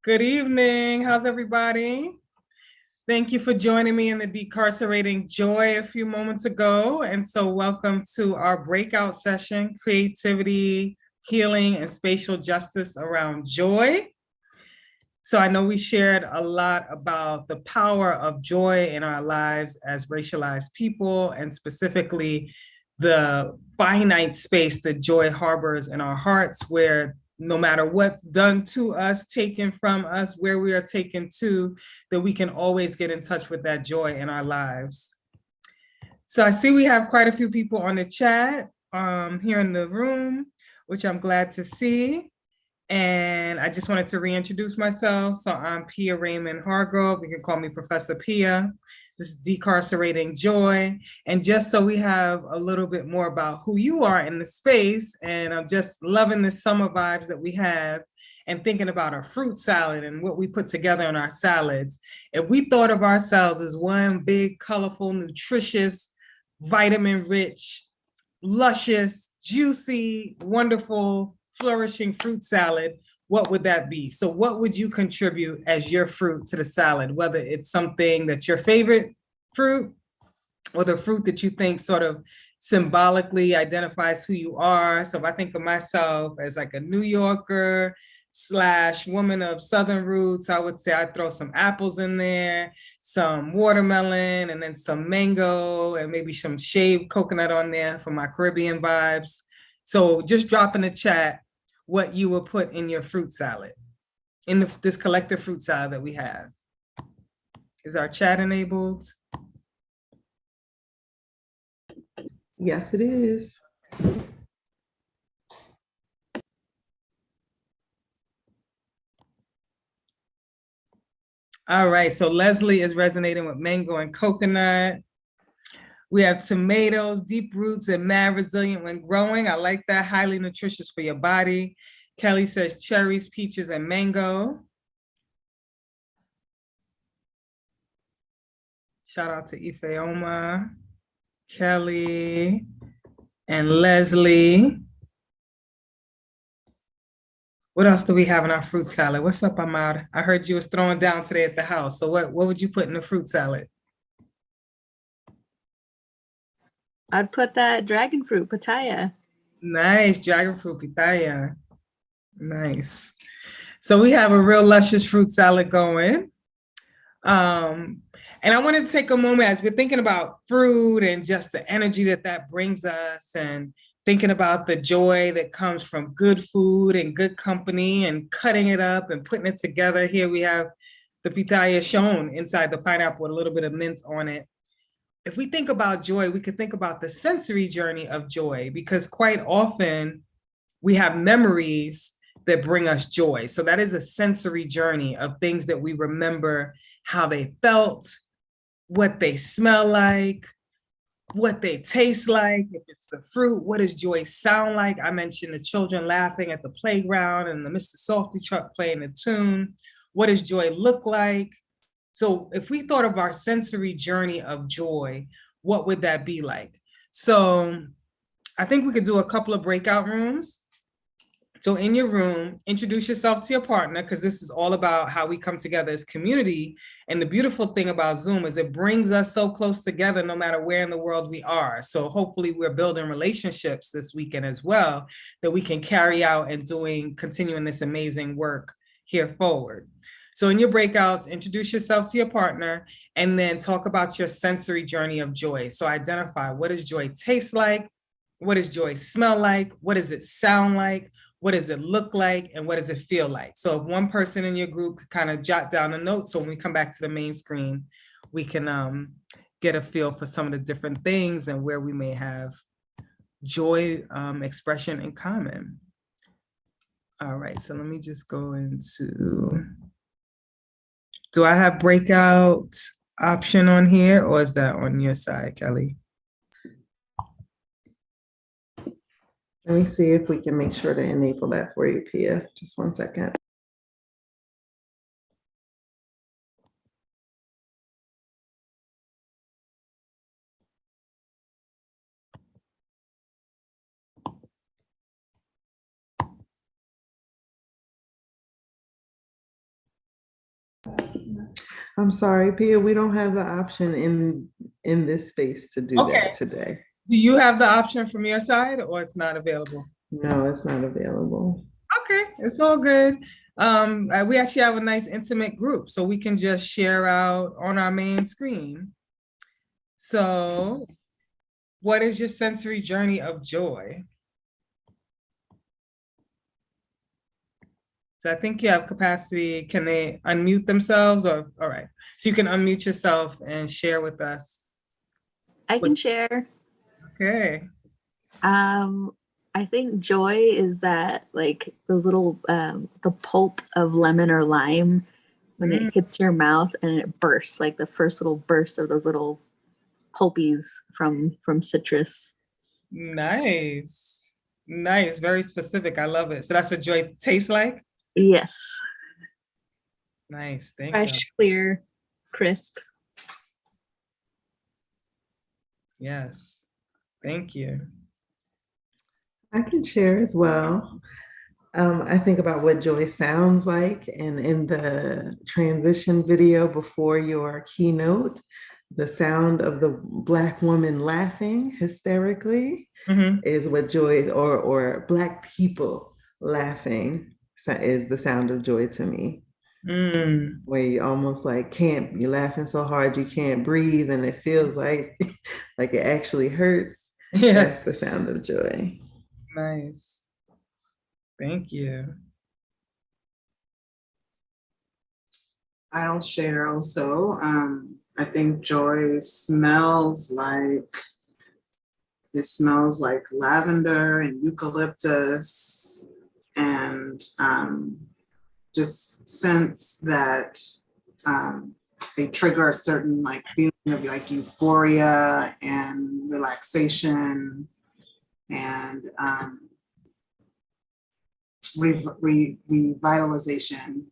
Good evening. How's everybody? Thank you for joining me in the Decarcerating Joy a few moments ago. And so welcome to our breakout session, Creativity, Healing, and Spatial Justice around Joy. So I know we shared a lot about the power of joy in our lives as racialized people, and specifically the finite space that joy harbors in our hearts, where no matter what's done to us, taken from us, where we are taken to, that we can always get in touch with that joy in our lives. So I see we have quite a few people on the chat here in the room, which I'm glad to see. And I just wanted to reintroduce myself. So I'm Pia Raymond Hargrove. You can call me Professor Pia. This is Decarcerating Joy. And just so we have a little bit more about who you are in the space, and I'm just loving the summer vibes that we have and thinking about our fruit salad and what we put together in our salads. If we thought of ourselves as one big, colorful, nutritious, vitamin-rich, luscious, juicy, wonderful, flourishing fruit salad, what would that be? So what would you contribute as your fruit to the salad, whether it's something that's your favorite fruit or the fruit that you think sort of symbolically identifies who you are? So if I think of myself as like a New Yorker / woman of Southern roots, I would say I'd throw some apples in there, some watermelon, and then some mango, and maybe some shaved coconut on there for my Caribbean vibes. So just drop in the chat what you will put in your fruit salad, in this collective fruit salad that we have. Is our chat enabled? Yes, it is. All right, so Leslie is resonating with mango and coconut. We have tomatoes, deep roots and mad resilient when growing. I like that, highly nutritious for your body. Kelly says cherries, peaches, and mango. Shout out to Ifeoma, Kelly, and Leslie. What else do we have in our fruit salad? What's up, Ahmad? I heard you was throwing down today at the house. So what would you put in the fruit salad? I'd put that dragon fruit, pitaya. Nice, dragon fruit pitaya. Nice. So we have a real luscious fruit salad going. And I wanted to take a moment as we're thinking about fruit and just the energy that brings us, and thinking about the joy that comes from good food and good company and cutting it up and putting it together. Here we have the pitaya shown inside the pineapple with a little bit of mint on it. If we think about joy, we could think about the sensory journey of joy, because quite often we have memories that bring us joy. So that is a sensory journey of things that we remember, how they felt, what they smell like, what they taste like. If it's the fruit, what does joy sound like? I mentioned the children laughing at the playground and the Mr. Softy truck playing the tune. What does joy look like? So if we thought of our sensory journey of joy, what would that be like? So I think we could do a couple of breakout rooms. So in your room, introduce yourself to your partner, because this is all about how we come together as community. And the beautiful thing about Zoom is it brings us so close together no matter where in the world we are. So hopefully we're building relationships this weekend as well, that we can carry out and continuing this amazing work here forward. So in your breakouts, introduce yourself to your partner and then talk about your sensory journey of joy. So identify, what does joy taste like? What does joy smell like? What does it sound like? What does it look like? And what does it feel like? So if one person in your group could kind of jot down a note, so when we come back to the main screen, we can get a feel for some of the different things and where we may have joy expression in common. All right, so let me just go into, do I have breakout option on here, or is that on your side, Kelly? Let me see if we can make sure to enable that for you, Pia. Just one second. I'm sorry, Pia, we don't have the option in this space to do Okay. that today. Do you have the option from your side or it's not available? No, it's not available. Okay, it's all good. We actually have a nice intimate group, so we can just share out on our main screen. So, what is your sensory journey of joy? So I think you have capacity. Can they unmute themselves or, all right. So you can unmute yourself and share with us. I can share. Okay. I think joy is that like those little the pulp of lemon or lime when it hits your mouth and it bursts, like the first little burst of those little pulpies from citrus. Nice. Nice. Very specific. I love it. So that's what joy tastes like? Yes. Nice. Thank you. Fresh, clear, crisp. Yes. Thank you. I can share as well. I think about what joy sounds like, and in the transition video before your keynote, the sound of the Black woman laughing hysterically is what joy, or Black people laughing is the sound of joy to me. Where you almost like you're laughing so hard you can't breathe, and it feels like like it actually hurts. Yes. That's the sound of joy. Nice. Thank you. I'll share also. I think joy smells like, it smells like lavender and eucalyptus, and just sense that they trigger a certain like feeling of like euphoria and relaxation and revitalization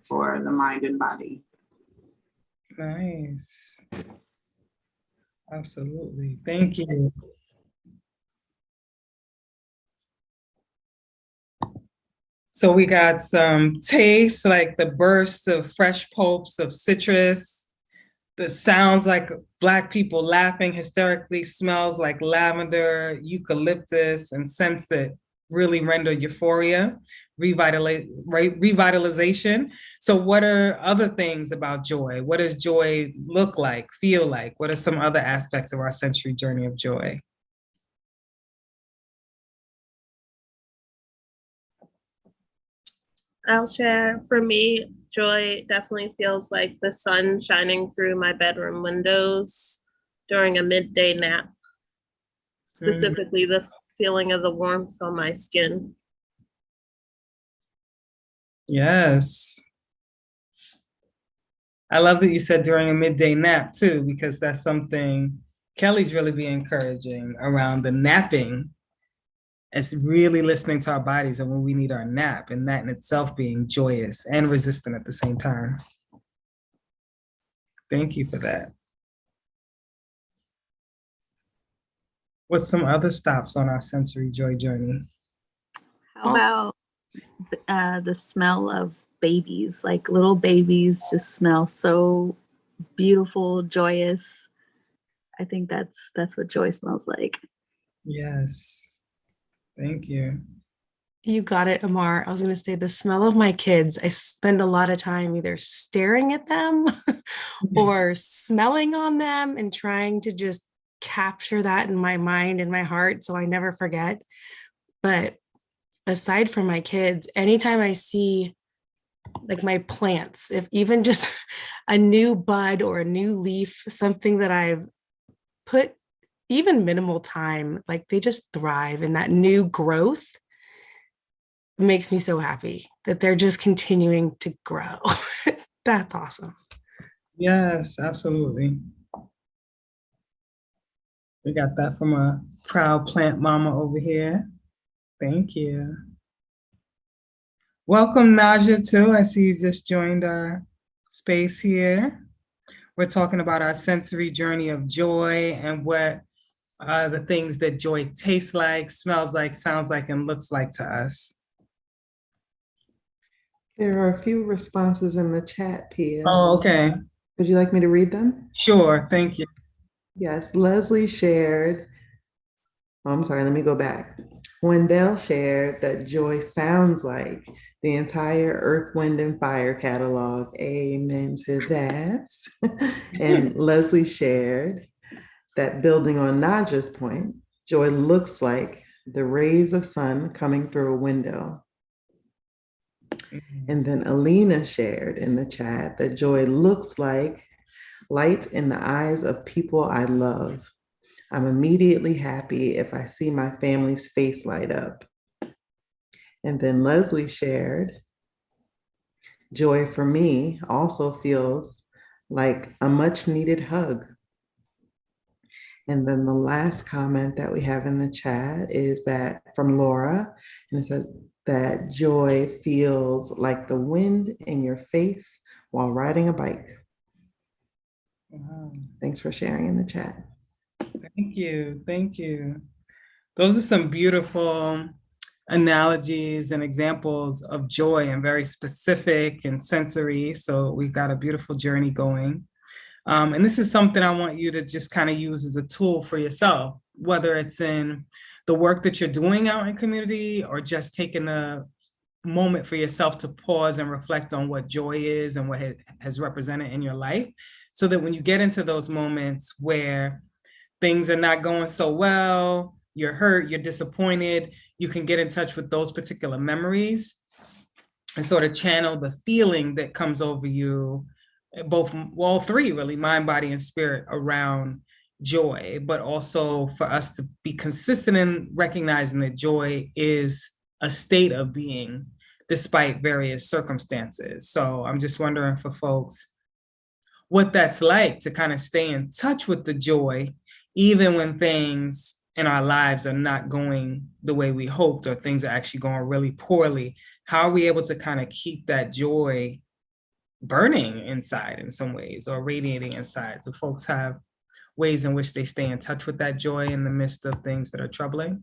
for the mind and body. Nice. Absolutely. Thank you. So we got some taste, like the burst of fresh pulps of citrus. The sounds like Black people laughing hysterically, smells like lavender, eucalyptus, and scents that really render euphoria, revitalization. So what are other things about joy? What does joy look like, feel like? What are some other aspects of our sensory journey of joy? I'll share. For me, joy definitely feels like the sun shining through my bedroom windows during a midday nap. Specifically, the feeling of the warmth on my skin. Yes. I love that you said during a midday nap too, because that's something Kelly's really be encouraging around the napping. It's really listening to our bodies and when we need our nap, and that in itself being joyous and resistant at the same time. Thank you for that. What's some other stops on our sensory joy journey? How about the smell of babies? Like little babies just smell so beautiful, joyous. I think that's what joy smells like. Yes. Thank you. You got it, Amar. I was going to say the smell of my kids. I spend a lot of time either staring at them or smelling on them and trying to just capture that in my mind and my heart so I never forget. But aside from my kids, anytime I see like my plants, if even just a new bud or a new leaf, something that I've put even minimal time, like they just thrive, and that new growth makes me so happy that they're just continuing to grow. That's awesome. Yes, absolutely. We got that from a proud plant mama over here. Thank you. Welcome, Naja, too. I see you just joined our space here. We're talking about our sensory journey of joy and what the things that joy tastes like, smells like, sounds like, and looks like to us. There are a few responses in the chat, Pia. Oh, okay. Would you like me to read them? Sure. Thank you. Yes, Leslie shared. Oh, I'm sorry, let me go back. Wendell shared that joy sounds like the entire Earth, Wind, and Fire catalog. Amen to that. And Leslie shared that building on Naja's point, joy looks like the rays of sun coming through a window. And then Alina shared in the chat that joy looks like light in the eyes of people I love. I'm immediately happy if I see my family's face light up. And then Leslie shared, joy for me also feels like a much needed hug. And then the last comment that we have in the chat is that from Laura, and it says that joy feels like the wind in your face while riding a bike. Wow. Thanks for sharing in the chat. Thank you. Thank you. Those are some beautiful analogies and examples of joy and very specific and sensory. So we've got a beautiful journey going. And this is something I want you to just kind of use as a tool for yourself, whether it's in the work that you're doing out in community or just taking a moment for yourself to pause and reflect on what joy is and what it has represented in your life, so that when you get into those moments where things are not going so well, you're hurt, you're disappointed, you can get in touch with those particular memories and sort of channel the feeling that comes over you, both, all three really, mind, body, and spirit, around joy, but also for us to be consistent in recognizing that joy is a state of being despite various circumstances. So I'm just wondering for folks what that's like to kind of stay in touch with the joy, even when things in our lives are not going the way we hoped, or things are actually going really poorly. How are we able to kind of keep that joy burning inside in some ways, or radiating inside? Do folks have ways in which they stay in touch with that joy in the midst of things that are troubling?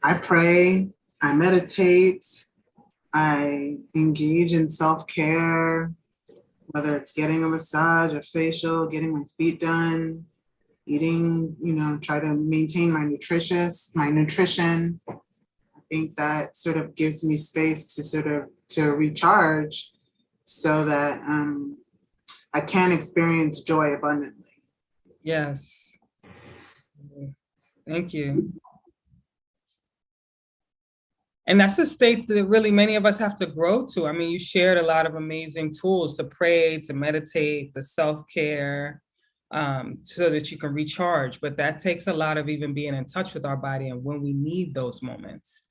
I pray, I meditate, I engage in self-care, whether it's getting a massage, a facial, getting my feet done, eating, try to maintain my nutrition. I think that sort of gives me space to recharge so that I can experience joy abundantly. Yes. Thank you. And that's a state that really many of us have to grow to. I mean, you shared a lot of amazing tools to pray, to meditate, the self-care, so that you can recharge. But that takes a lot of even being in touch with our body and when we need those moments.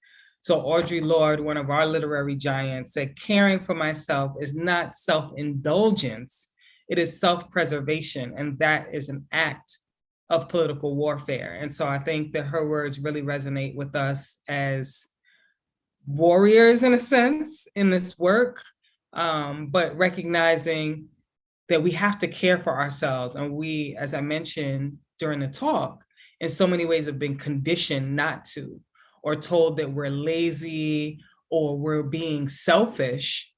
So Audre Lorde, one of our literary giants, said, caring for myself is not self-indulgence, it is self-preservation. And that is an act of political warfare. And so I think that her words really resonate with us as warriors in a sense in this work, but recognizing that we have to care for ourselves. And we, as I mentioned during the talk, in so many ways have been conditioned not to, or told that we're lazy or we're being selfish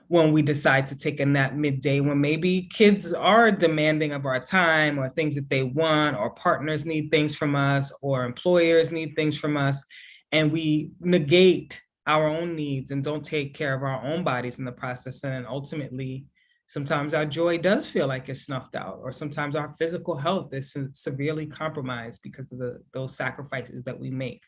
when we decide to take a nap midday, when maybe kids are demanding of our time, or things that they want, or partners need things from us, or employers need things from us, and we negate our own needs and don't take care of our own bodies in the process. And ultimately, sometimes our joy does feel like it's snuffed out, or sometimes our physical health is severely compromised because of those sacrifices that we make.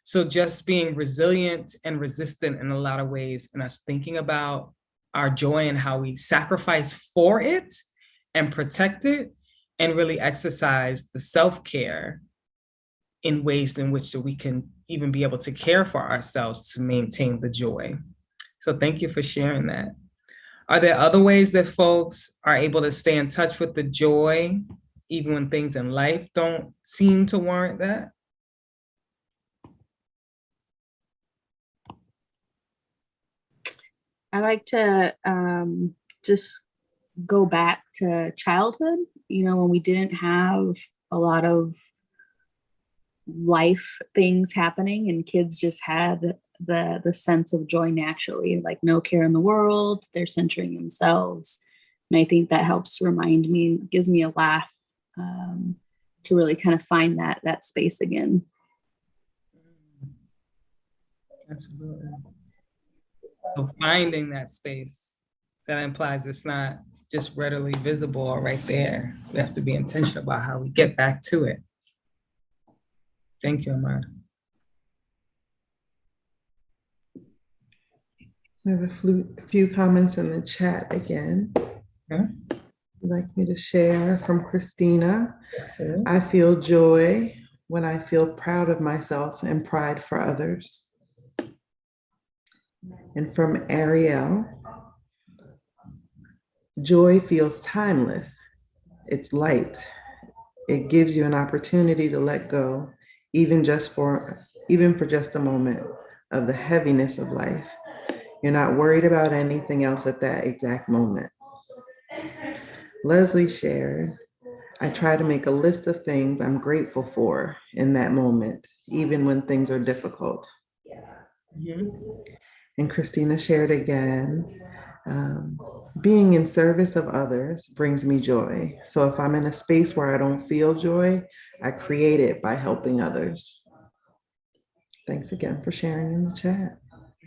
So just being resilient and resistant in a lot of ways, and us thinking about our joy and how we sacrifice for it and protect it, and really exercise the self-care in ways in which we can even be able to care for ourselves to maintain the joy. So thank you for sharing that. Are there other ways that folks are able to stay in touch with the joy, even when things in life don't seem to warrant that? like to just go back to childhood, when we didn't have a lot of life things happening and kids just had the sense of joy naturally, like no care in the world, they're centering themselves. And I think that helps remind me, gives me a laugh, to really kind of find that space again. Absolutely. So finding that space, that implies it's not just readily visible or right there. We have to be intentional about how we get back to it. Thank you, Amar. I have a few comments in the chat again. Okay. You'd like me to share from Christina. That's good. I feel joy when I feel proud of myself and pride for others. And from Ariel, joy feels timeless. It's light. It gives you an opportunity to let go, even for just a moment, of the heaviness of life. You're not worried about anything else at that exact moment. Leslie shared, I try to make a list of things I'm grateful for in that moment, even when things are difficult. Mm-hmm. And Christina shared again, being in service of others brings me joy. So if I'm in a space where I don't feel joy, I create it by helping others. Thanks again for sharing in the chat.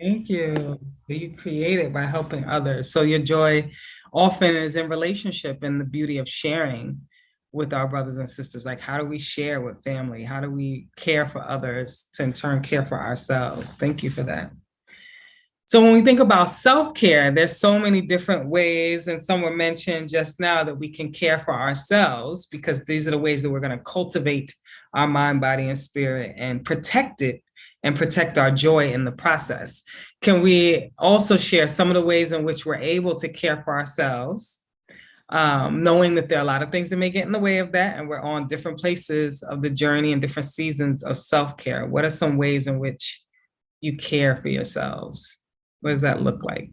Thank you. So you create it by helping others. So your joy often is in relationship and the beauty of sharing with our brothers and sisters. Like, how do we share with family? How do we care for others to in turn care for ourselves? Thank you for that. So when we think about self-care, there's so many different ways, and some were mentioned just now, that we can care for ourselves, because these are the ways that we're going to cultivate our mind, body, and spirit and protect it and protect our joy in the process. Can we also share some of the ways in which we're able to care for ourselves, knowing that there are a lot of things that may get in the way of that, and we're on different places of the journey and different seasons of self-care? What are some ways in which you care for yourselves? What does that look like?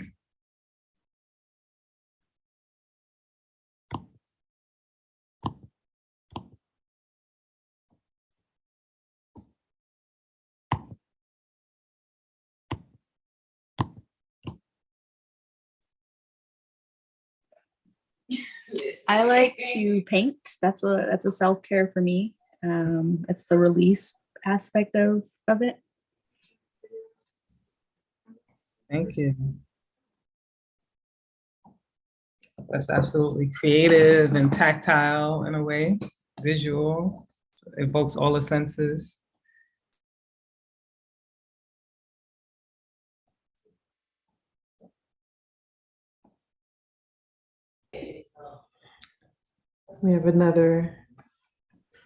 I like to paint. That's a self-care for me. It's the release aspect of it. Thank you. That's absolutely creative and tactile in a way, visual, evokes all the senses. We have another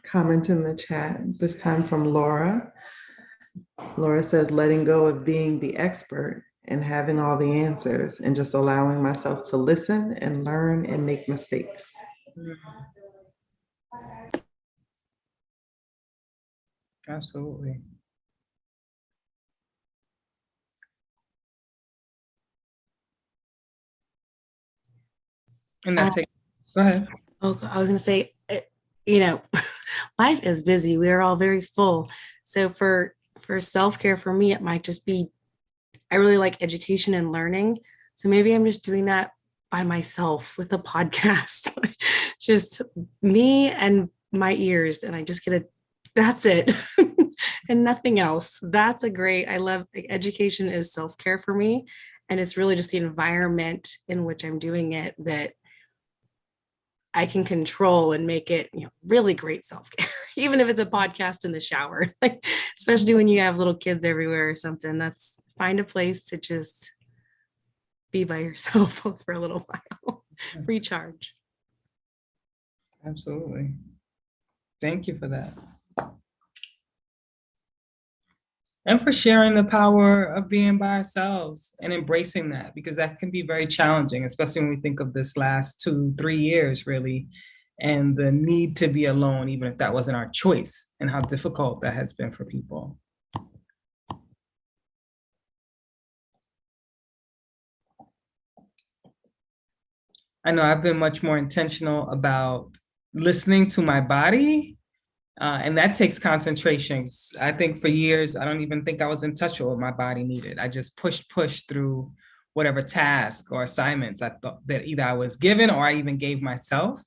comment in the chat, this time from Laura. Laura says, letting go of being the expert and having all the answers and just allowing myself to listen and learn and make mistakes. Absolutely. And that's it. Go ahead. Oh, I was going to say, life is busy. We are all very full. So for self-care, for me, it might just be, I really like education and learning. So maybe I'm just doing that by myself with a podcast, just me and my ears. And I just that's it and nothing else. That's I love, education is self-care for me. And it's really just the environment in which I'm doing it that I can control and make it, really great self-care, even if it's a podcast in the shower, like, especially when you have little kids everywhere or something. That's, find a place to just be by yourself for a little while, recharge. Absolutely. Thank you for that. And for sharing the power of being by ourselves and embracing that, because that can be very challenging, especially when we think of this last 2-3 years, really, and the need to be alone, even if that wasn't our choice, and how difficult that has been for people. I know I've been much more intentional about listening to my body. And that takes concentration. I think for years, I don't even think I was in touch with what my body needed. I just pushed through whatever task or assignments I thought that either I was given or I even gave myself.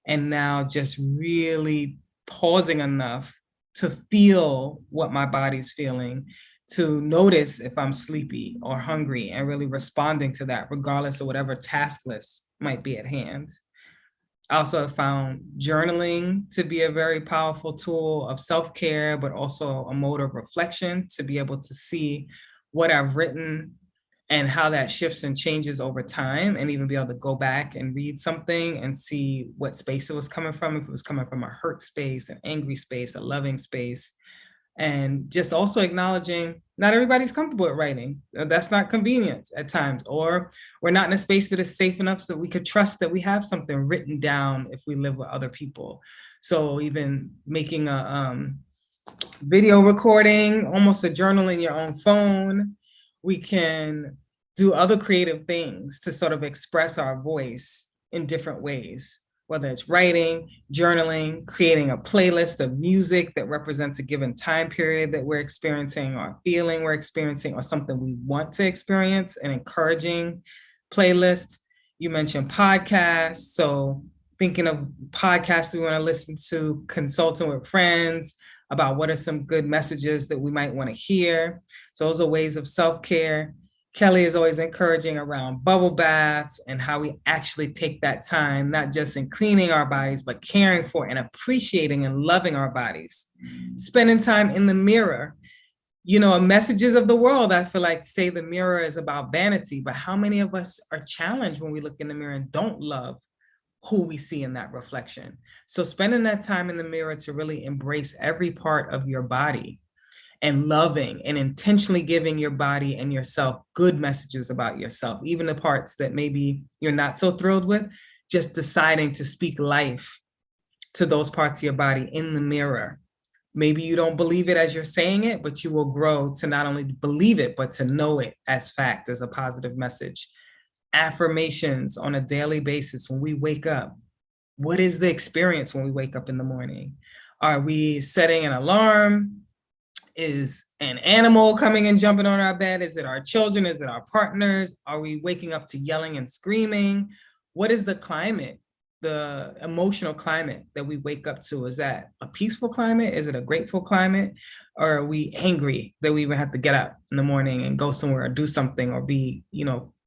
And now just really pausing enough to feel what my body's feeling, to notice if I'm sleepy or hungry, and really responding to that, regardless of whatever task list might be at hand. I also have found journaling to be a very powerful tool of self-care, but also a mode of reflection to be able to see what I've written and how that shifts and changes over time, and even be able to go back and read something and see what space it was coming from, if it was coming from a hurt space, an angry space, a loving space. And just also acknowledging not everybody's comfortable with writing. That's not convenient at times, or we're not in a space that is safe enough so that we could trust that we have something written down if we live with other people. So even making a video recording, almost a journal in your own phone, we can do other creative things to sort of express our voice in different ways, whether it's writing, journaling, creating a playlist of music that represents a given time period that we're experiencing, or feeling we're experiencing, or something we want to experience, and encouraging playlists. You mentioned podcasts, so thinking of podcasts we want to listen to, consulting with friends about what are some good messages that we might want to hear. So those are ways of self-care. Kelly is always encouraging around bubble baths and how we actually take that time, not just in cleaning our bodies, but caring for and appreciating and loving our bodies. Spending time in the mirror. You know, messages of the world, I feel like, say the mirror is about vanity, but how many of us are challenged when we look in the mirror and don't love who we see in that reflection? So spending that time in the mirror to really embrace every part of your body, and loving and intentionally giving your body and yourself good messages about yourself, even the parts that maybe you're not so thrilled with, just deciding to speak life to those parts of your body in the mirror. Maybe you don't believe it as you're saying it, but you will grow to not only believe it, but to know it as fact, as a positive message. Affirmations on a daily basis when we wake up. What is the experience when we wake up in the morning? Are we setting an alarm? Is an animal coming and jumping on our bed? Is it our children? Is it our partners? Are we waking up to yelling and screaming? What is the climate, the emotional climate that we wake up to? Is that a peaceful climate? Is it a grateful climate? Or are we angry that we even have to get up in the morning and go somewhere or do something, or be,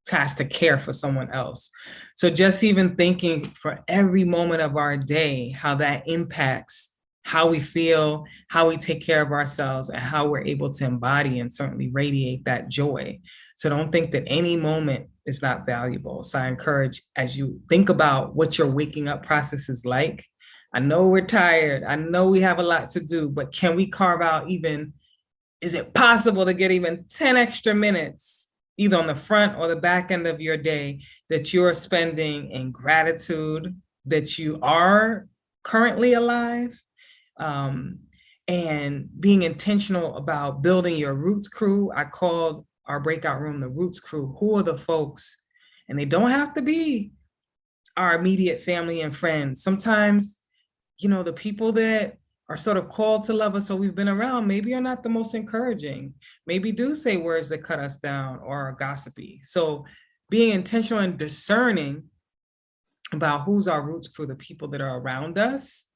tasked to care for someone else? So just even thinking for every moment of our day, how that impacts how we feel, how we take care of ourselves, and how we're able to embody and certainly radiate that joy. So don't think that any moment is not valuable. So I encourage, as you think about what your waking up process is like, I know we're tired, I know we have a lot to do, but can we carve out is it possible to get even 10 extra minutes, either on the front or the back end of your day, that you're spending in gratitude that you are currently alive? And being intentional about building your roots crew. I called our breakout room the roots crew. Who are the folks? And they don't have to be our immediate family and friends. Sometimes, the people that are sort of called to love us, or we've been around, maybe are not the most encouraging, maybe do say words that cut us down or are gossipy. So being intentional and discerning about who's our roots crew, the people that are around us,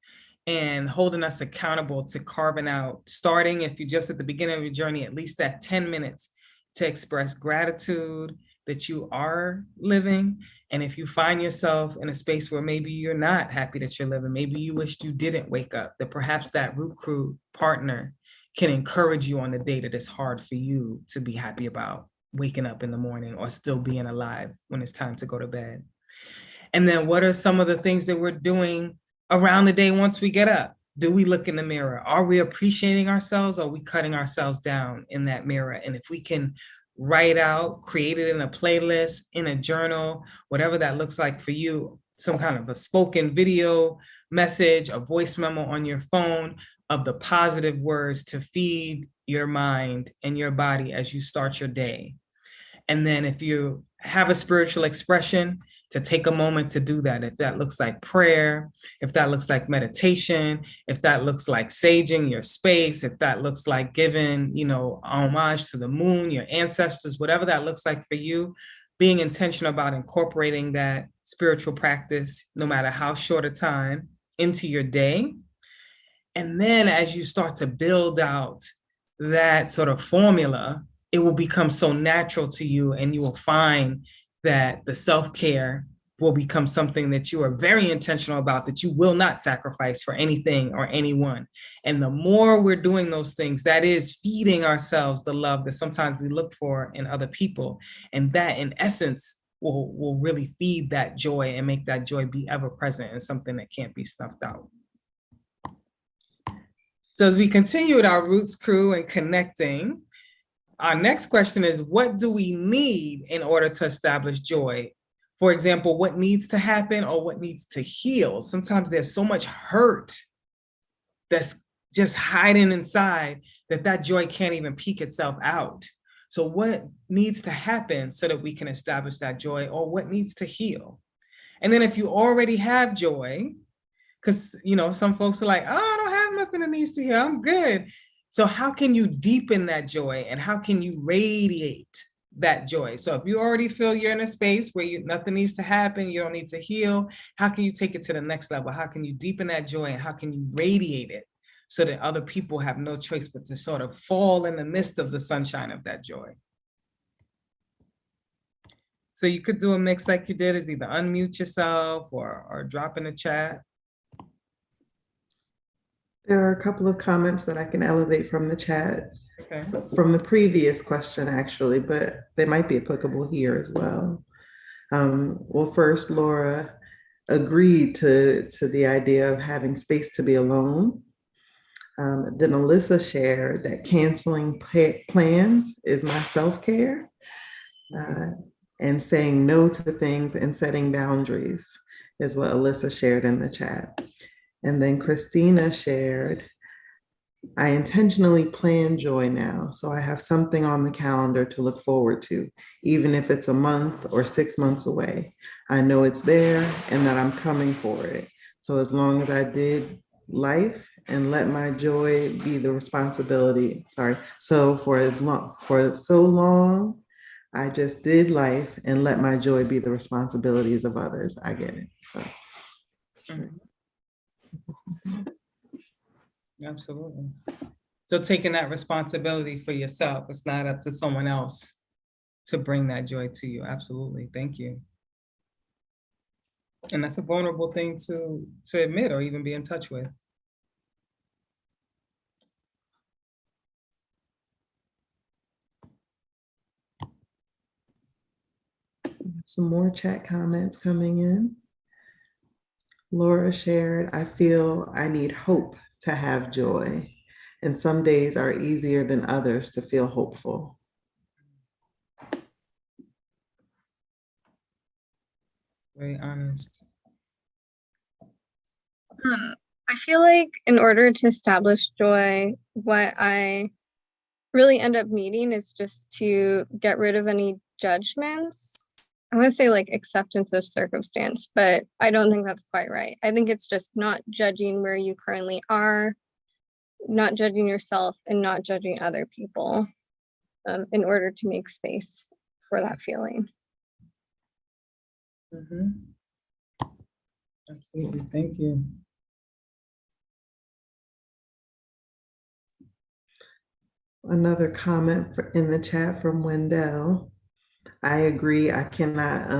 and holding us accountable to carving out, starting, if you're just at the beginning of your journey, at least that 10 minutes to express gratitude that you are living. And if you find yourself in a space where maybe you're not happy that you're living, maybe you wished you didn't wake up, that perhaps that root crew partner can encourage you on the day that it's hard for you to be happy about waking up in the morning or still being alive when it's time to go to bed. And then what are some of the things that we're doing around the day once we get up? Do we look in the mirror? Are we appreciating ourselves, or are we cutting ourselves down in that mirror? And if we can write out, create it in a playlist, in a journal, whatever that looks like for you, some kind of a spoken video message, a voice memo on your phone of the positive words to feed your mind and your body as you start your day. And then if you have a spiritual expression, to take a moment to do that. If that looks like prayer, if that looks like meditation, if that looks like saging your space, if that looks like giving, homage to the moon, your ancestors, whatever that looks like for you, being intentional about incorporating that spiritual practice, no matter how short a time, into your day. And then as you start to build out that sort of formula, it will become so natural to you, and you will find that the self-care will become something that you are very intentional about, that you will not sacrifice for anything or anyone. And the more we're doing those things, that is feeding ourselves the love that sometimes we look for in other people. And that in essence will really feed that joy and make that joy be ever present and something that can't be snuffed out. So as we continue with our Roots crew and connecting, our next question is, what do we need in order to establish joy? For example, what needs to happen or what needs to heal? Sometimes there's so much hurt that's just hiding inside that joy can't even peek itself out. So what needs to happen so that we can establish that joy, or what needs to heal? And then if you already have joy, because some folks are like, oh, I don't have nothing that needs to heal, I'm good. So how can you deepen that joy, and how can you radiate that joy? So if you already feel you're in a space where nothing needs to happen, you don't need to heal, how can you take it to the next level? How can you deepen that joy, and how can you radiate it so that other people have no choice but to sort of fall in the midst of the sunshine of that joy? So you could do a mix like you did, is either unmute yourself or drop in the chat. There are a couple of comments that I can elevate from the chat, Okay. from the previous question actually, but they might be applicable here as well. Well, first, Laura agreed to the idea of having space to be alone. Then Alyssa shared that canceling plans is my self-care, and saying no to things and setting boundaries is what Alyssa shared in the chat. And then Christina shared, I intentionally plan joy now, so I have something on the calendar to look forward to, even if it's a month or 6 months away. I know it's there and that I'm coming for it. So as long as I did life and let my joy be the responsibility, so for so long, I just did life and let my joy be the responsibilities of others. I get it. So. Absolutely. So taking that responsibility for yourself, it's not up to someone else to bring that joy to you. Absolutely. Thank you. And that's a vulnerable thing to admit or even be in touch with. Some more chat comments coming in. Laura shared, I feel I need hope to have joy, and some days are easier than others to feel hopeful. Very honest. I feel like in order to establish joy, what I really end up needing is just to get rid of any judgments. I want to say like acceptance of circumstance, but I don't think that's quite right. I think it's just not judging where you currently are, not judging yourself, and not judging other people in order to make space for that feeling. Absolutely. Thank you. Another comment in the chat from Wendell. I agree. I cannot,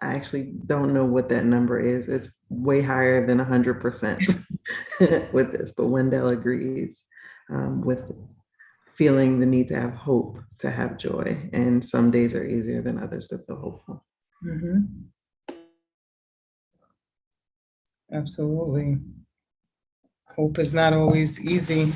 I actually don't know what that number is. It's way higher than 100% with this, but Wendell agrees with feeling the need to have hope, to have joy. And some days are easier than others to feel hopeful. Absolutely. Hope is not always easy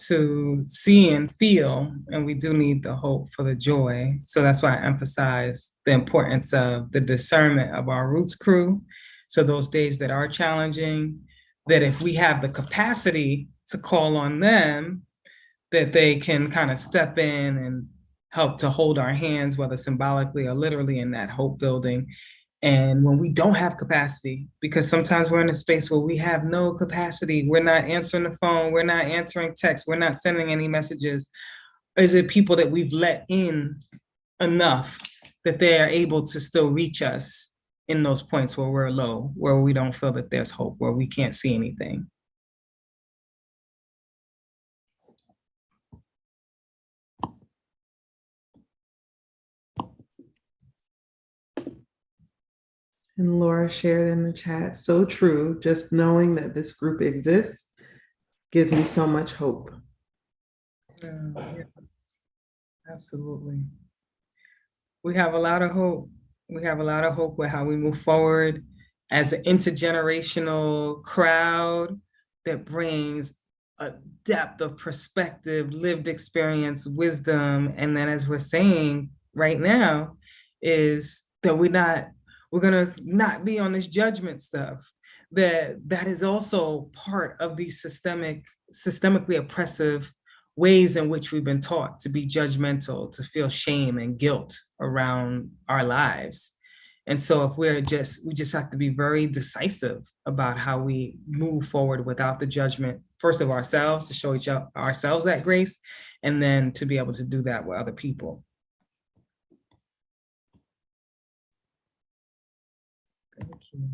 to see and feel, and we do need the hope for the joy. So that's why I emphasize the importance of the discernment of our Roots crew. So those days that are challenging, that if we have the capacity to call on them, that they can kind of step in and help to hold our hands, whether symbolically or literally, in that hope building. And when we don't have capacity, because sometimes we're in a space where we have no capacity, we're not answering the phone, we're not answering texts, we're not sending any messages. Is it people that we've let in enough that they are able to still reach us in those points where we're low, where we don't feel that there's hope, where we can't see anything? And Laura shared in the chat, so true. Just knowing that this group exists gives me so much hope. Yes, absolutely. We have a lot of hope. We have a lot of hope with how we move forward as an intergenerational crowd that brings a depth of perspective, lived experience, wisdom. And then, as we're saying right now, is that we're gonna not be on this judgment stuff. That is also part of these systemically oppressive ways in which we've been taught to be judgmental, to feel shame and guilt around our lives. And so if we just have to be very decisive about how we move forward without the judgment, first of ourselves, to show ourselves that grace, and then to be able to do that with other people. Thank you.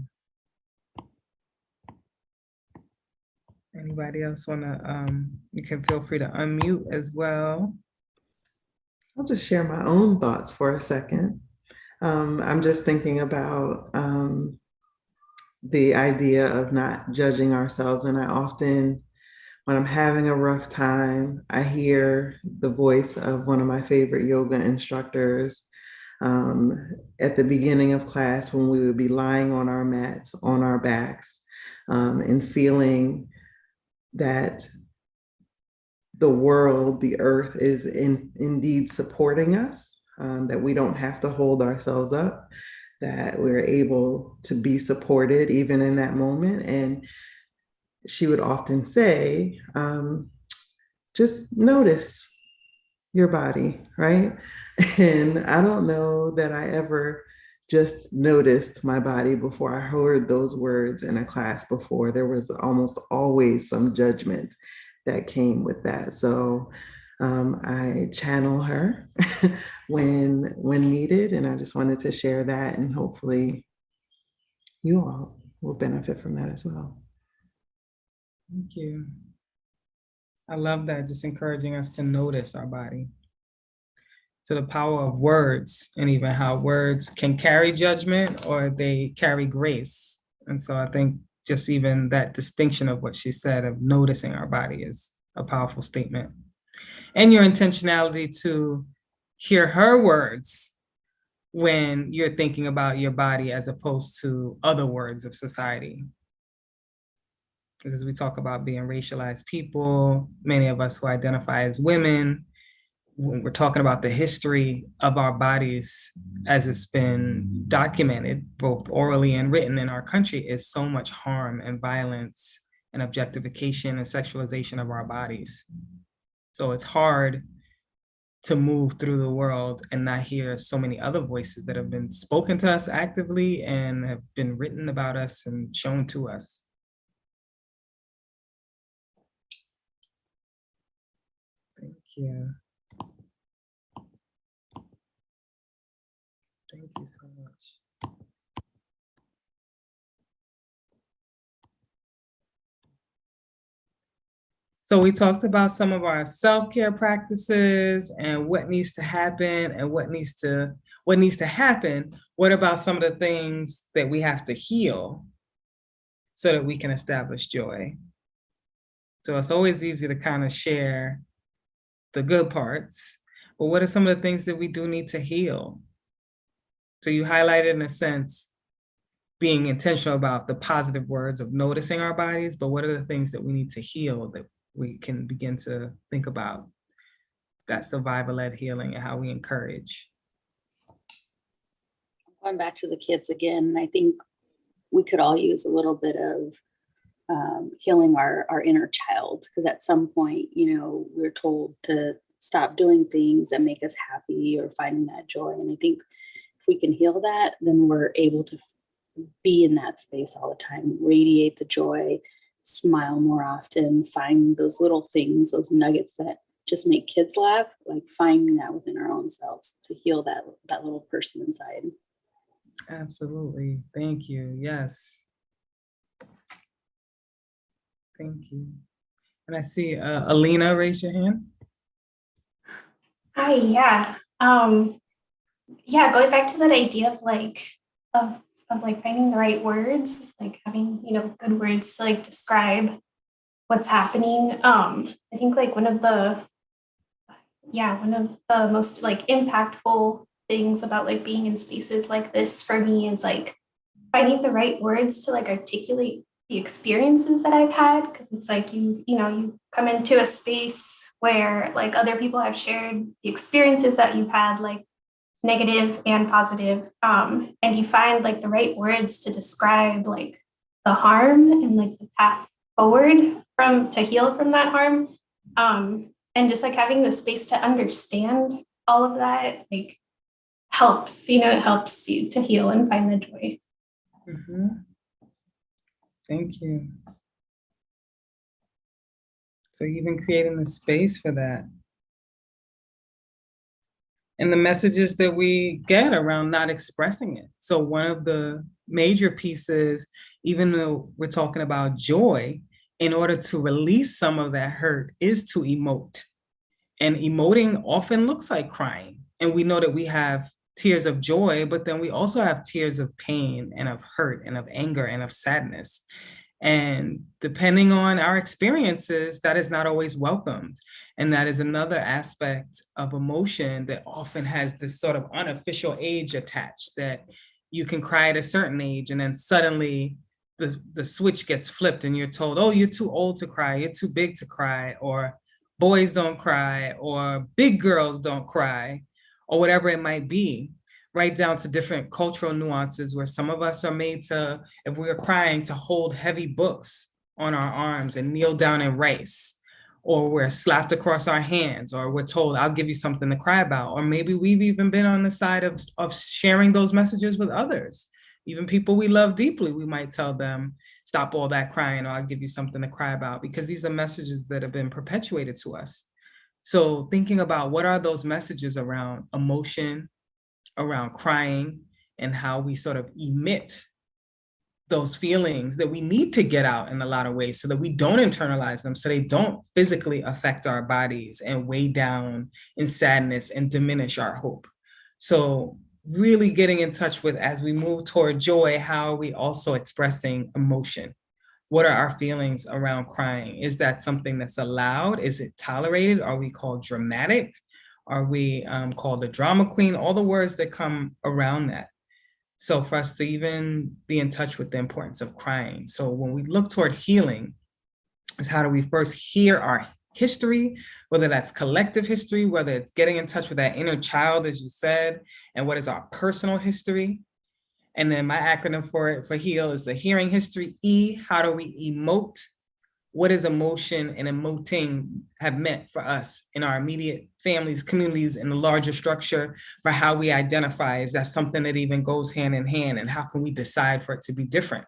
Anybody else wanna, you can feel free to unmute as well. I'll just share my own thoughts for a second. I'm just thinking about the idea of not judging ourselves. And I often, when I'm having a rough time, I hear the voice of one of my favorite yoga instructors at the beginning of class when we would be lying on our mats, on our backs, and feeling that the world, the earth is indeed supporting us, that we don't have to hold ourselves up, that we're able to be supported even in that moment. And she would often say, just notice your body, right? And I don't know that I ever just noticed my body before I heard those words in a class before. There was almost always some judgment that came with that. So I channel her when needed, and I just wanted to share that, and hopefully you all will benefit from that as well. Thank you. I love that, just encouraging us to notice our body, to the power of words, and even how words can carry judgment or they carry grace. And so I think just even that distinction of what she said of noticing our body is a powerful statement. And your intentionality to hear her words when you're thinking about your body as opposed to other words of society. Because as we talk about being racialized people, many of us who identify as women, when we're talking about the history of our bodies as it's been documented, both orally and written in our country, is so much harm and violence and objectification and sexualization of our bodies. So it's hard to move through the world and not hear so many other voices that have been spoken to us actively and have been written about us and shown to us. Thank you. Thank you so much. So we talked about some of our self-care practices and what needs to happen and what needs to happen. What about some of the things that we have to heal so that we can establish joy? So it's always easy to kind of share the good parts, but what are some of the things that we do need to heal? So you highlighted, in a sense, being intentional about the positive words of noticing our bodies, but what are the things that we need to heal that we can begin to think about that survival-led healing and how we encourage? Going back to the kids again, I think we could all use a little bit of healing our inner child, because at some point, we're told to stop doing things that make us happy or finding that joy. And I think we can heal that, then we're able to be in that space all the time, radiate the joy, smile more often, find those little things, those nuggets that just make kids laugh, like finding that within our own selves to heal that little person inside. Absolutely. Thank you. Yes. Thank you. And I see Alina, raise your hand. Hi, yeah. Yeah, going back to that idea of like of like finding the right words, like having, good words to like describe what's happening. I think like one of the most like impactful things about like being in spaces like this for me is like finding the right words to like articulate the experiences that I've had, because it's like you come into a space where like other people have shared the experiences that you've had, like negative and positive, and you find like the right words to describe like the harm and like the path forward to heal from that harm, and just like having the space to understand all of that like helps, it helps you to heal and find the joy. Mm-hmm. Thank you. So even creating the space for that. And the messages that we get around not expressing it. So one of the major pieces, even though we're talking about joy, in order to release some of that hurt is to emote. And emoting often looks like crying. And we know that we have tears of joy, but then we also have tears of pain and of hurt and of anger and of sadness. And depending on our experiences, that is not always welcomed. And that is another aspect of emotion that often has this sort of unofficial age attached, that you can cry at a certain age and then suddenly the switch gets flipped and you're told, oh, you're too old to cry, you're too big to cry, or boys don't cry, or big girls don't cry, or whatever it might be, right down to different cultural nuances where some of us are made to, if we're crying, to hold heavy books on our arms and kneel down and rice, or we're slapped across our hands, or we're told, I'll give you something to cry about. Or maybe we've even been on the side of sharing those messages with others. Even people we love deeply, we might tell them, stop all that crying, or I'll give you something to cry about, because these are messages that have been perpetuated to us. So thinking about what are those messages around emotion, around crying, and how we sort of emit those feelings that we need to get out in a lot of ways so that we don't internalize them, so they don't physically affect our bodies and weigh down in sadness and diminish our hope. So really getting in touch with, as we move toward joy, how are we also expressing emotion? What are our feelings around crying? Is that something that's allowed? Is it tolerated? Are we called dramatic? Are we called a drama queen? All the words that come around that. So for us to even be in touch with the importance of crying. So when we look toward healing, is how do we first hear our history, whether that's collective history, whether it's getting in touch with that inner child, as you said, and what is our personal history. And then my acronym for heal is the hearing history. E, how do we emote? What is emotion and emoting have meant for us in our immediate families, communities, and the larger structure for how we identify? Is that something that even goes hand in hand? And how can we decide for it to be different?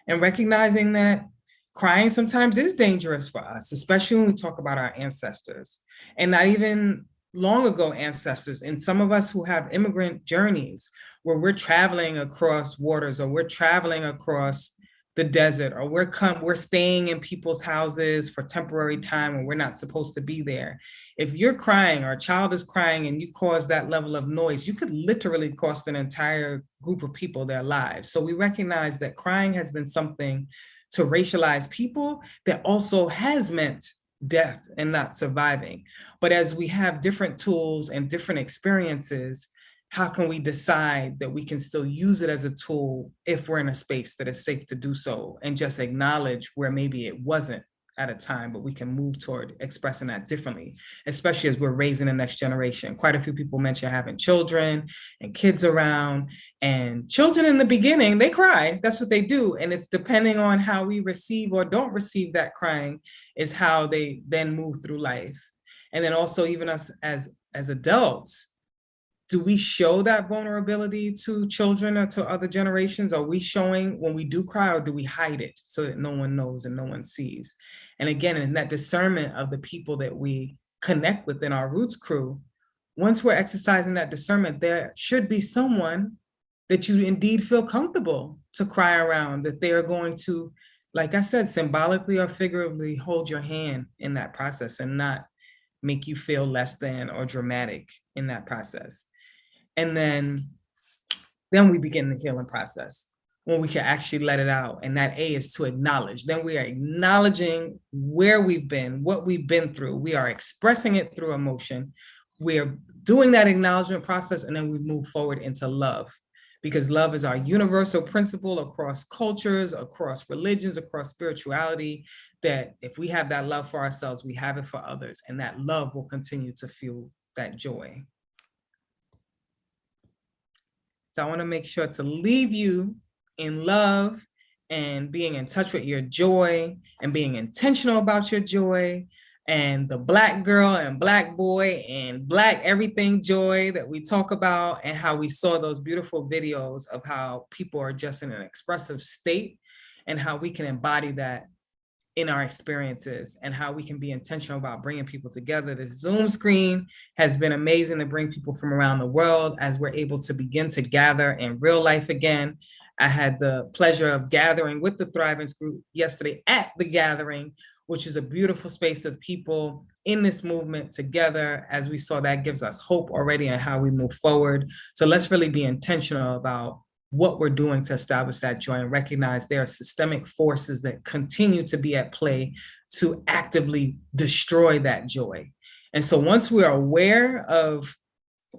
And recognizing that crying sometimes is dangerous for us, especially when we talk about our ancestors, and not even long ago ancestors, and some of us who have immigrant journeys where we're traveling across waters, or we're traveling across the desert, or we're staying in people's houses for temporary time when we're not supposed to be there. If you're crying, or a child is crying, and you cause that level of noise, you could literally cost an entire group of people their lives. So we recognize that crying has been something to racialize people that also has meant death and not surviving. But as we have different tools and different experiences, how can we decide that we can still use it as a tool if we're in a space that is safe to do so, and just acknowledge where maybe it wasn't at a time, but we can move toward expressing that differently, especially as we're raising the next generation. Quite a few people mention having children and kids around, and children in the beginning, they cry. That's what they do. And it's depending on how we receive or don't receive that crying is how they then move through life. And then also even us as adults, do we show that vulnerability to children or to other generations? Are we showing when we do cry, or do we hide it so that no one knows and no one sees? And again, in that discernment of the people that we connect with in our Roots crew, once we're exercising that discernment, there should be someone that you indeed feel comfortable to cry around, that they are going to, like I said, symbolically or figuratively hold your hand in that process and not make you feel less than or dramatic in that process. And then we begin the healing process when we can actually let it out. And that A is to acknowledge. Then we are acknowledging where we've been, what we've been through. We are expressing it through emotion. We are doing that acknowledgement process, and then we move forward into love, because love is our universal principle across cultures, across religions, across spirituality, that if we have that love for ourselves, we have it for others, and that love will continue to fuel that joy. So I want to make sure to leave you in love and being in touch with your joy and being intentional about your joy, and the Black girl and Black boy and Black everything joy that we talk about, and how we saw those beautiful videos of how people are just in an expressive state, and how we can embody that in our experiences, and how we can be intentional about bringing people together. This Zoom screen has been amazing to bring people from around the world as we're able to begin to gather in real life again. I had the pleasure of gathering with the Thrivance group yesterday at the Gathering, which is a beautiful space of people in this movement together. As we saw, that gives us hope already on how we move forward. So let's really be intentional about what we're doing to establish that joy, and recognize there are systemic forces that continue to be at play to actively destroy that joy. And so once we are aware of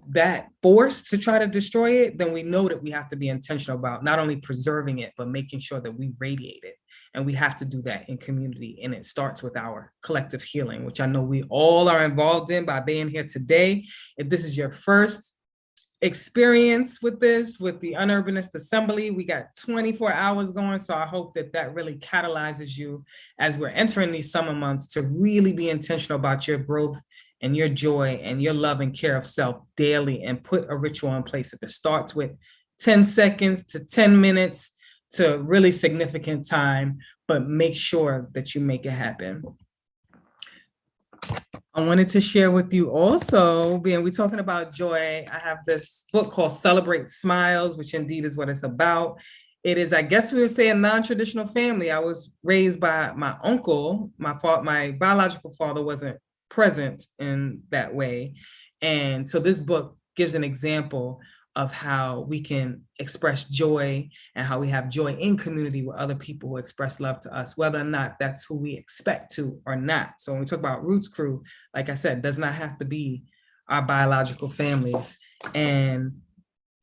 that force to try to destroy it, then we know that we have to be intentional about not only preserving it, but making sure that we radiate it. And we have to do that in community. And it starts with our collective healing, which I know we all are involved in by being here today. If this is your first experience with this, with the Unurbanist Assembly, we got 24 hours going. So I hope that that really catalyzes you as we're entering these summer months to really be intentional about your growth and your joy and your love and care of self daily, and put a ritual in place. If it starts with 10 seconds to 10 minutes to really significant time, but make sure that you make it happen. I wanted to share with you also, being we're talking about joy, I have this book called Celebrate Smiles, which indeed is what it's about. It is, I guess we would say, a non-traditional family. I was raised by my uncle. My biological father wasn't present in that way. And so this book gives an example of how we can express joy, and how we have joy in community with other people who express love to us, whether or not that's who we expect to or not. So when we talk about Roots Crew, like I said, does not have to be our biological families. And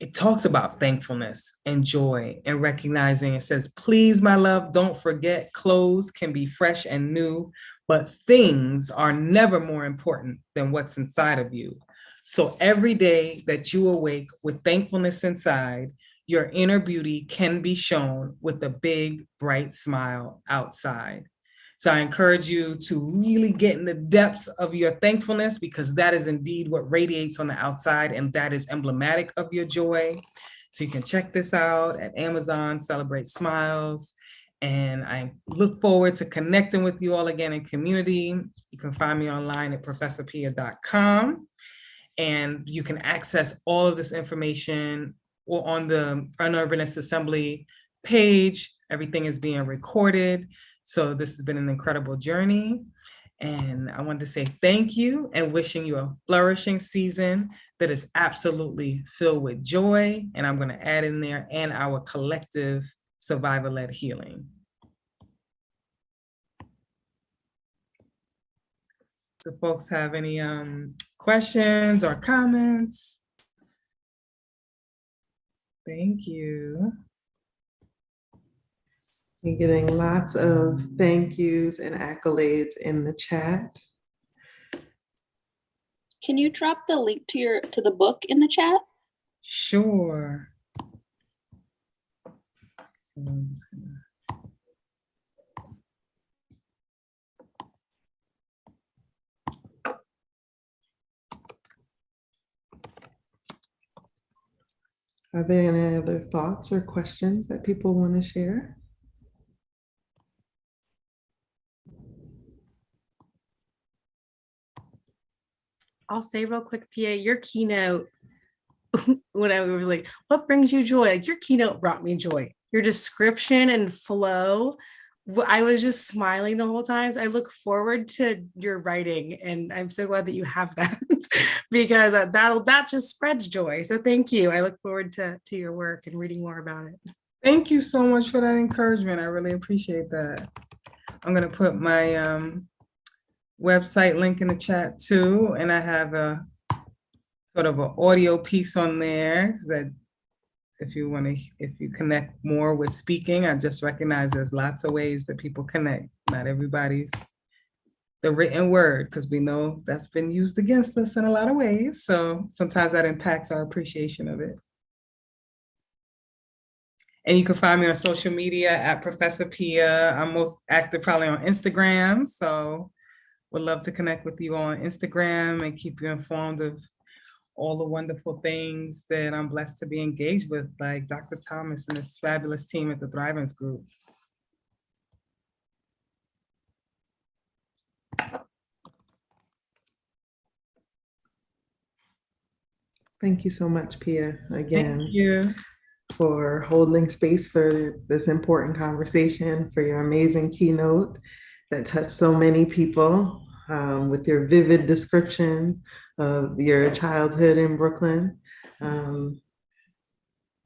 it talks about thankfulness and joy and recognizing, it says, please, my love, don't forget, clothes can be fresh and new, but things are never more important than what's inside of you. So every day that you awake with thankfulness inside, your inner beauty can be shown with a big, bright smile outside. So I encourage you to really get in the depths of your thankfulness, because that is indeed what radiates on the outside, and that is emblematic of your joy. So you can check this out at Amazon, Celebrate Smiles. And I look forward to connecting with you all again in community. You can find me online at professorpia.com. And you can access all of this information on the Unurbanist Assembly page. Everything is being recorded. So this has been an incredible journey. And I wanted to say thank you, and wishing you a flourishing season that is absolutely filled with joy. And I'm going to add in there, and our collective survivor-led healing. So folks have any questions or comments? Thank you. You're getting lots of thank yous and accolades in the chat. Can you drop the link to the book in the chat? Sure. I'm just gonna... Are there any other thoughts or questions that people want to share? I'll say real quick, Pia, your keynote, when I was like, what brings you joy? Like, your keynote brought me joy. Your description and flow, I was just smiling the whole time. So I look forward to your writing, and I'm so glad that you have that because that just spreads joy. So thank you. I look forward to your work and reading more about it. Thank you so much for that encouragement. I really appreciate that. I'm gonna put my website link in the chat too, and I have a sort of an audio piece on there that if you connect more with speaking, I just recognize there's lots of ways that people connect. Not everybody's the written word, because we know that's been used against us in a lot of ways. So sometimes that impacts our appreciation of it. And you can find me on social media at Professor Pia. I'm most active probably on Instagram. So would love to connect with you on Instagram and keep you informed of all the wonderful things that I'm blessed to be engaged with, like Dr. Thomas and his fabulous team at the Thrivance Group. Thank you so much, Pia, again. Thank you. For holding space for this important conversation, for your amazing keynote that touched so many people with your vivid descriptions of your childhood in Brooklyn. And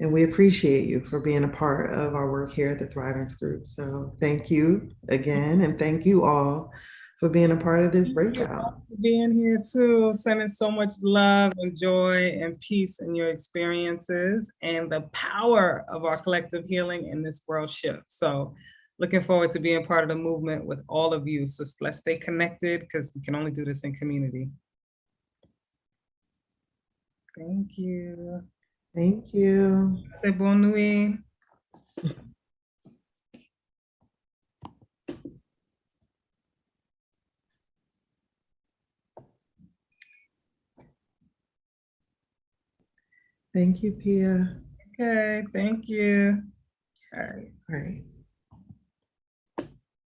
we appreciate you for being a part of our work here at the Thrivance Group. So thank you again, and thank you all for being a part of this breakout. Being here too, sending so much love and joy and peace in your experiences and the power of our collective healing in this world shift. So looking forward to being part of the movement with all of you. So let's stay connected because we can only do this in community. Thank you. Thank you. Bonne nuit. Thank you, Pia. Okay, thank you. All right. All right.